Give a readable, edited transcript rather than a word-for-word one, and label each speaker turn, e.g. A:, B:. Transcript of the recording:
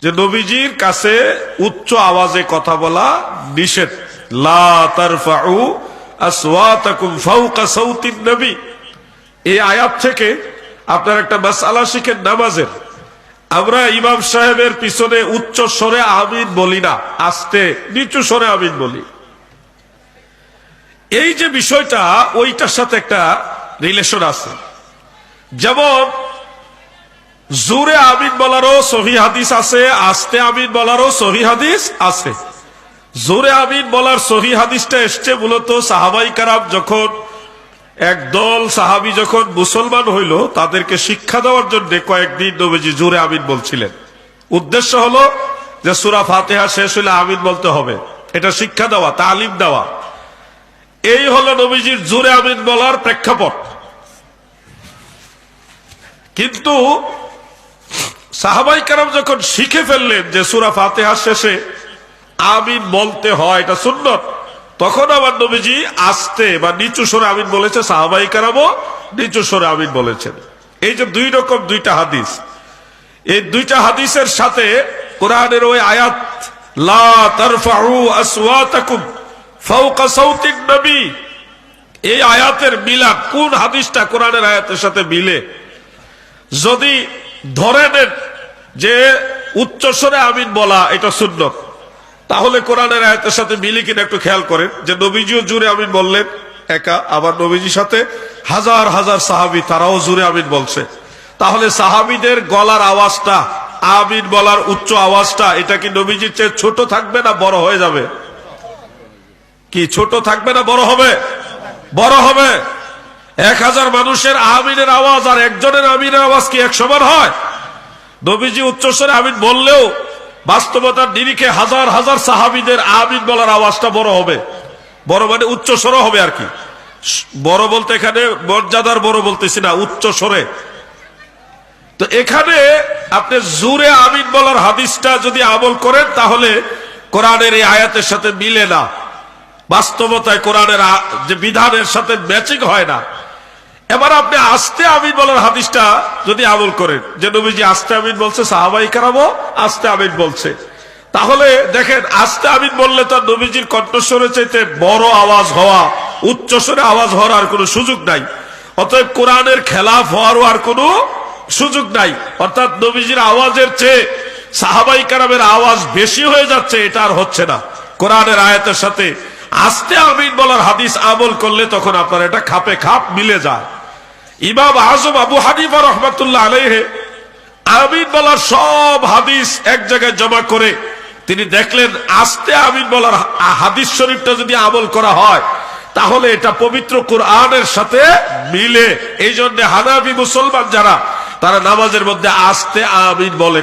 A: যে নবীজির কাছে উচ্চ আওয়াজে কথা বলা নিষেধ। লা তারফাউ আসওয়াতাকুম ফাওকা সাউতিন নবী, এই আয়াত থেকে আপনার একটা মাসআলা শিখেন নামাজের। আমরা ইমাম সাহেবের পিছনে উচ্চ স্বরে আমিন বলি না, আস্তে নিচু স্বরে আমিন বলি। এই যে বিষয়টা, ওইটার সাথে একটা রিলেশন আছে। যেমন জোরে আমিন বলারও সহিহ হাদিস আছে, আস্তে আমিন বলারও সহিহ হাদিস আছে। জোরে আমিন বলার সহিহ হাদিসটা এসছে মূলত সাহাবাই কারাম যখন একদল সাহাবী যখন মুসলমান হইল, তাদেরকে শিক্ষা দেওয়ার জন্য কয়েকদিন নবীজি জোরে আমিন বলছিলেন। উদ্দেশ্য হলো যে সূরা ফাতিহা শেষ হইলে আমিন বলতে হবে, এটা শিক্ষা দেওয়া, তালিম দেওয়া। এই হলো নবীজির জোরে আমিন বলার প্রেক্ষাপট। কিন্তু সাহাবাই কেরাম যখন শিখে ফেললেন যে সূরা ফাতিহার শেষে আমিন বলতে হয়, এটা সুন্নত, তখন আবার নবীজি আস্তে বা নিচু স্বরে আমিন বলেছে, সাহাবাই কেরামও নিচু স্বরে আমিন বলেছেন। এই যে দুই রকম দুইটা হাদিস, এই দুইটা হাদিসের সাথে কোরআনের ওই আয়াত লা তারফাউ আসওয়াতাকুম ফাওকা সাউতিন নবী, এই আয়াতের মিলাদ কোন হাদিসটা কোরআনের আয়াতের সাথে মিলে। যদি ধরে নেন যে উচ্চস্বরে আমিন বলা এটা সুন্নত, তাহলে কোরআনের আয়াতের সাথে মিলে কিনা একটু খেয়াল করেন যে নবীজিও জোরে আমিন বললেন একা, আবার নবীজির সাথে হাজার হাজার সাহাবী তারাও জোরে আমিন বলছে। তাহলে সাহাবীদের গলার আওয়াজটা, আমিন বলার উচ্চ আওয়াজটা, এটা কি নবীজির চেয়ে ছোট থাকবে না বড় হয়ে যাবে? কি ছোট থাকবে না বড় হবে? বড় হবে। 1000 মানুষের আমিনের আওয়াজ আর একজনের আমিনের আওয়াজ কি এক সমান হয়? নবীজি উচ্চস্বরে আমিন বললেও বাস্তবতার নিরিখে হাজার হাজার সাহাবীদের আমিন বলার আওয়াজটা বড় হবে। বড় মানে উচ্চস্বর হবে আর কি। বড় বলতে এখানে মর্যাদার বড় বলতেছি না, উচ্চস্বরে। তো এখানে আপনি জোরে আমিন বলার হাদিসটা যদি আমল করেন, তাহলে কোরআনের এই আয়াতের সাথে মিলে না, বাস্তবতায় কোরআনের যে বিধানের সাথে ম্যাচিং হয় না। এবার আপনি আস্তে আমিন বলার হাদিসটা যদি আমল করেন, যে নবীজি আস্তে আমিন বলছে, সাহাবাই কেরামও আস্তে আমিন বলছে, তাহলে দেখেন আস্তে আমিন বললে তো নবীজির কণ্ঠস্বরের চাইতে বড় আওয়াজ হওয়া, উচ্চস্বরে আওয়াজ হওয়ার আর কোনো সুযোগ নাই। অতএব কোরআনের খেলাফ হওয়ারও আর কোনো সুযোগ নাই। অর্থাৎ নবীজির আওয়াজের চেয়ে সাহাবাই কেরামের আওয়াজ বেশি হয়ে যাচ্ছে, এটা আর হচ্ছে না। কোরআনের আয়াতের সাথে আস্তে আমিন বলার হাদিস আমল করলে তখন আপনার এটা খাপে খাপ মিলে যায়। ইমাম আজম আবু হানিফা রাহমাতুল্লাহ আলাইহি আমিন বলার সব হাদিস এক জায়গায় জমা করে তিনি দেখলেন আস্তে আমিন বলার হাদিস শরীফটা যদি আমল করা হয়, তাহলে এটা পবিত্র কোরআনের সাথে মিলে। এই জন্য হানাফি মুসলমান যারা, তারা নামাজের মধ্যে আস্তে আমিন বলে।